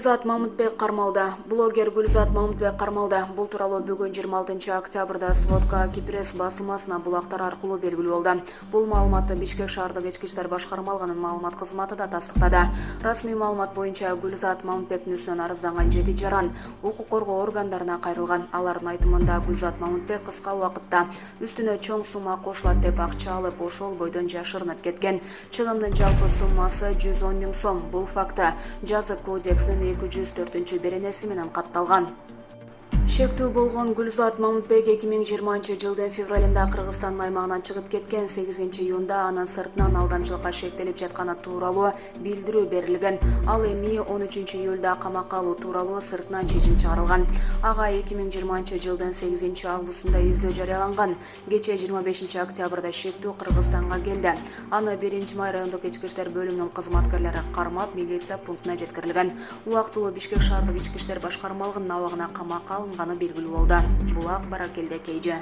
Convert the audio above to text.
Гүлзат Мамытбек кармалда. Блогер Гүлзат Мамытбек кармалда. Бул тууралуу бүгүн 26 октябрда Сводка Кипрес басылмасына булактар аркылуу белгилүү болду. Бул маалыматты Бишкек шаардык ички иштер башкармалыгынын маалымат кызматы да тастыктады. Расмий маалымат боюнча Гүлзат Мамытбектин үстүнөн арызданган 7 жаран укук коргоо органдарына кайрылган. Алардын айтымында Гүлзат Мамытбек кыска убакытта үстүнө чоң сумма кошулат деп акча алып, ошол бойдон жашырынып кеткен. Чыгымдын жалпы суммасы 110 000 сом. Бул факты жазык кодексинин 204 беренеси менен катталган. Шектүү болгон Гүлзат Мамытбек 2020 жылдын февралында Кыргызстандын аймагынан чыгып кеткен. 8 июнда анын сыртынан алдамчылыкка шектелип жатканы тууралуу билдирүү берилген. Ал эми 13 июлда камакка алуу тууралуу сыртынан чечим чыгарылган. Ага 2020 жылдын 8 августунда издөө жарыяланган. Кечээ 25 октябрда шектүү Кыргызстанга келди. Аны 1 май райондук ички иштер бөлүмүнүн кызматкерлери кармап, милиция пунктуна жеткирилген. Убактылуу Бишкек шаардык ички иштер башкармалыгынын абагына камакка алынганы белгилүү болду. Булак Баракелде Кейже.